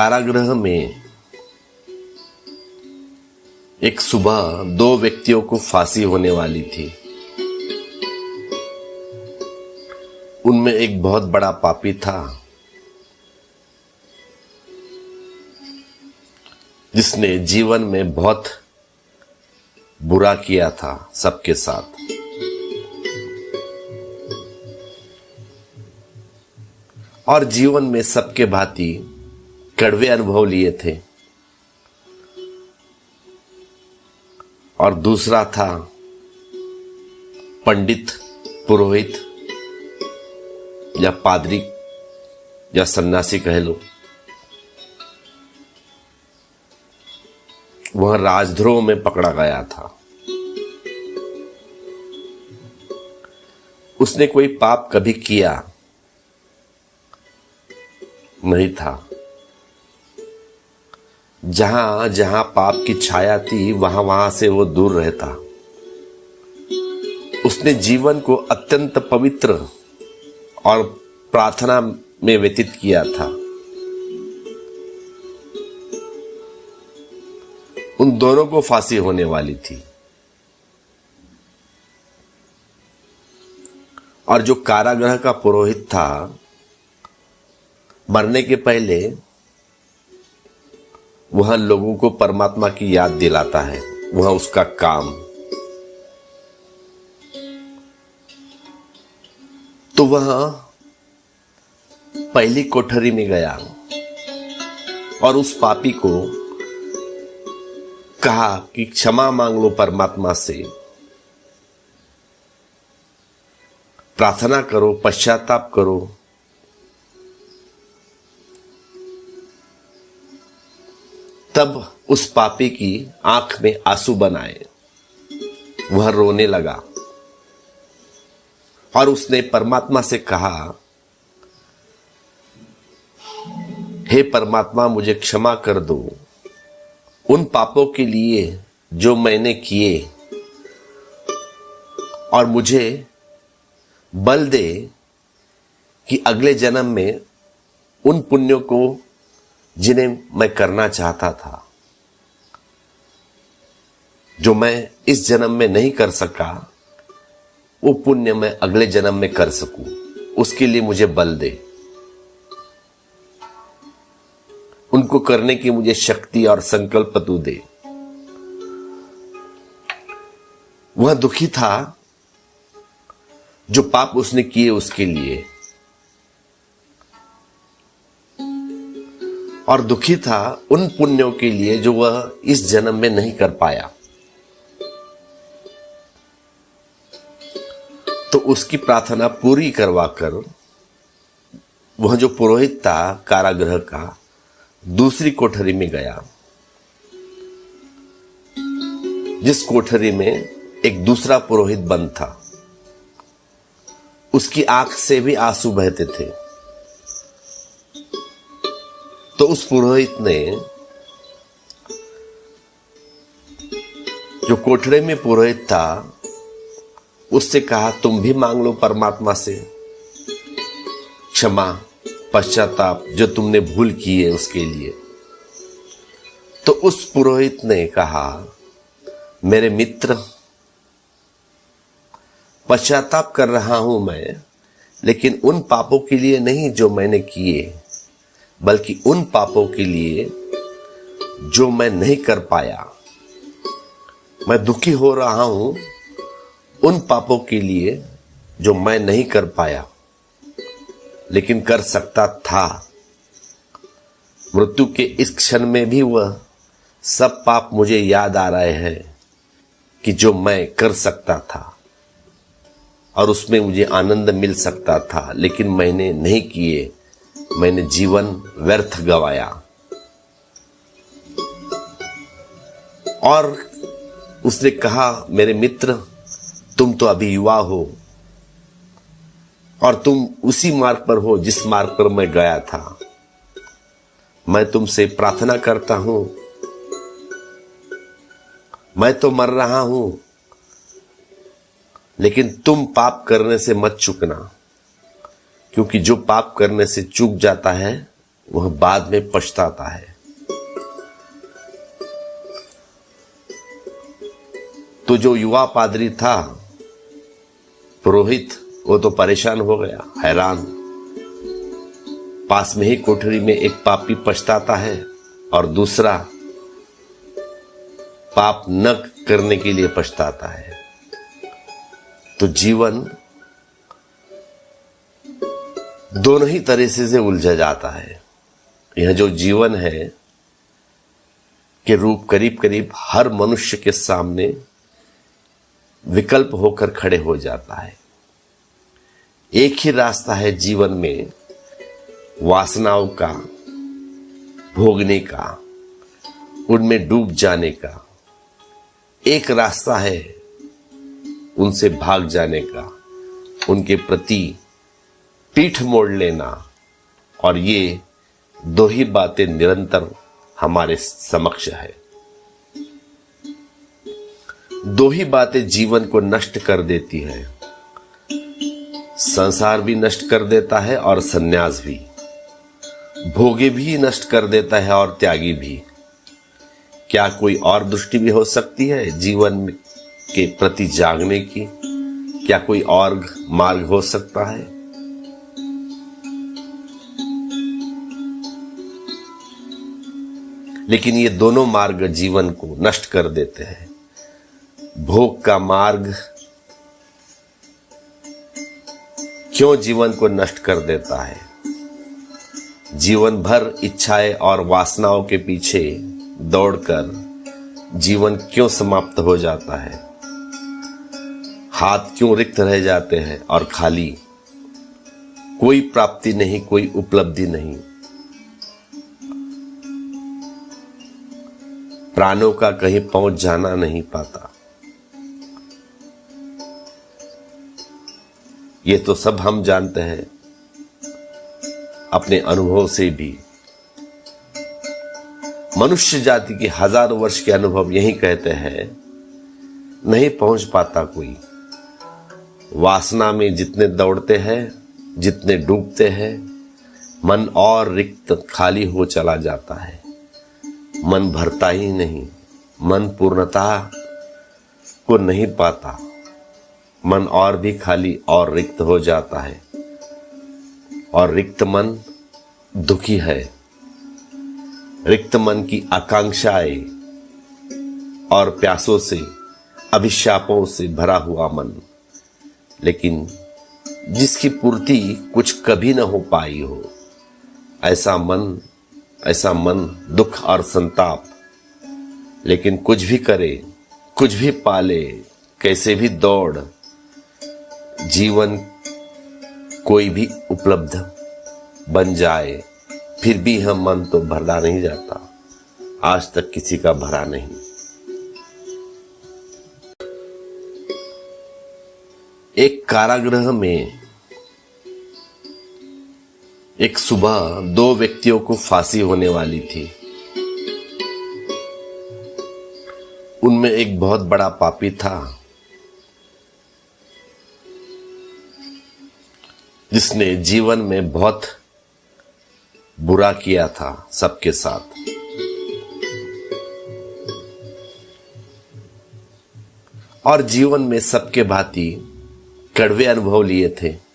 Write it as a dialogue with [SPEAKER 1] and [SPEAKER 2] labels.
[SPEAKER 1] कारागृह में एक सुबह दो व्यक्तियों को फांसी होने वाली थी। उनमें एक बहुत बड़ा पापी था जिसने जीवन में बहुत बुरा किया था सबके साथ, और जीवन में सबके भांति कड़वे अनुभव लिए थे। और दूसरा था पंडित, पुरोहित या पादरी या सन्यासी कह लो। वह राजद्रोह में पकड़ा गया था। उसने कोई पाप कभी किया नहीं था। जहां जहां पाप की छाया थी वहां वहां से वो दूर रहता। उसने जीवन को अत्यंत पवित्र और प्रार्थना में व्यतीत किया था। उन दोनों को फांसी होने वाली थी। और जो कारागृह का पुरोहित था, मरने के पहले वह लोगों को परमात्मा की याद दिलाता है। वह उसका काम। तो वह पहली कोठरी में गया और उस पापी को कहा कि क्षमा मांग लो परमात्मा से, प्रार्थना करो, पश्चाताप करो। तब उस पापी की आंख में आंसू बन आए। वह रोने लगा और उसने परमात्मा से कहा, हे परमात्मा, मुझे क्षमा कर दो उन पापों के लिए जो मैंने किए, और मुझे बल दे कि अगले जन्म में उन पुण्यों को जिन्हें मैं करना चाहता था, जो मैं इस जन्म में नहीं कर सका, वो पुण्य मैं अगले जन्म में कर सकूं। उसके लिए मुझे बल दे, उनको करने की मुझे शक्ति और संकल्प तू दे। वह दुखी था जो पाप उसने किए उसके लिए, और दुखी था उन पुण्यों के लिए जो वह इस जन्म में नहीं कर पाया। तो उसकी प्रार्थना पूरी करवाकर वह जो पुरोहित था कारागृह का, दूसरी कोठरी में गया, जिस कोठरी में एक दूसरा पुरोहित बंद था। उसकी आंख से भी आंसू बहते थे। तो उस पुरोहित ने, जो कोठरे में पुरोहित था, उससे कहा, तुम भी मांग लो परमात्मा से क्षमा, पश्चाताप, जो तुमने भूल की है उसके लिए। तो उस पुरोहित ने कहा, मेरे मित्र, पश्चाताप कर रहा हूं मैं, लेकिन उन पापों के लिए नहीं जो मैंने किए, बल्कि उन पापों के लिए जो मैं नहीं कर पाया। मैं दुखी हो रहा हूं उन पापों के लिए जो मैं नहीं कर पाया, लेकिन कर सकता था। मृत्यु के इस क्षण में भी वह सब पाप मुझे याद आ रहे हैं कि जो मैं कर सकता था और उसमें मुझे आनंद मिल सकता था, लेकिन मैंने नहीं किए। मैंने जीवन व्यर्थ गवाया। और उसने कहा, मेरे मित्र, तुम तो अभी युवा हो और तुम उसी मार्ग पर हो जिस मार्ग पर मैं गया था। मैं तुमसे प्रार्थना करता हूं, मैं तो मर रहा हूं, लेकिन तुम पाप करने से मत चूकना, क्योंकि जो पाप करने से चूक जाता है वह बाद में पछताता है। तो जो युवा पादरी था, पुरोहित, वो तो परेशान हो गया, हैरान। पास में ही कोठरी में एक पापी पछताता है और दूसरा पाप न करने के लिए पछताता है। तो जीवन दोनों ही तरह से उलझा जाता है। यह जो जीवन है के रूप करीब करीब हर मनुष्य के सामने विकल्प होकर खड़े हो जाता है। एक ही रास्ता है जीवन में वासनाओं का भोगने का, उनमें डूब जाने का। एक रास्ता है उनसे भाग जाने का, उनके प्रति पीठ मोड़ लेना। और ये दो ही बातें निरंतर हमारे समक्ष है। दो ही बातें जीवन को नष्ट कर देती है। संसार भी नष्ट कर देता है और सन्यास भी। भोगी भी नष्ट कर देता है और त्यागी भी। क्या कोई और दृष्टि भी हो सकती है जीवन के प्रति जागने की? क्या कोई और मार्ग हो सकता है? लेकिन ये दोनों मार्ग जीवन को नष्ट कर देते हैं। भोग का मार्ग क्यों जीवन को नष्ट कर देता है? जीवन भर इच्छाएं और वासनाओं के पीछे दौड़कर जीवन क्यों समाप्त हो जाता है? हाथ क्यों रिक्त रह जाते हैं और खाली? कोई प्राप्ति नहीं, कोई उपलब्धि नहीं। प्राणों का कहीं पहुंच जाना नहीं पाता। ये तो सब हम जानते हैं अपने अनुभव से भी। मनुष्य जाति के हजारों वर्ष के अनुभव यही कहते हैं, नहीं पहुंच पाता कोई। वासना में जितने दौड़ते हैं, जितने डूबते हैं, मन और रिक्त खाली हो चला जाता है। मन भरता ही नहीं, मन पूर्णता को नहीं पाता। मन और भी खाली और रिक्त हो जाता है। और रिक्त मन दुखी है। रिक्त मन की आकांक्षाएं और प्यासों से, अभिशापों से भरा हुआ मन। लेकिन जिसकी पूर्ति कुछ कभी न हो पाई हो, ऐसा मन दुख और संताप। लेकिन कुछ भी करे, कुछ भी पाले, कैसे भी दौड़, जीवन कोई भी उपलब्ध बन जाए, फिर भी हम मन तो भरा नहीं जाता। आज तक किसी का भरा नहीं। एक कारागृह में एक सुबह दो व्यक्तियों को फांसी होने वाली थी। उनमें एक बहुत बड़ा पापी था, जिसने जीवन में बहुत बुरा किया था सबके साथ। और जीवन में सबके भांति कड़वे अनुभव लिए थे।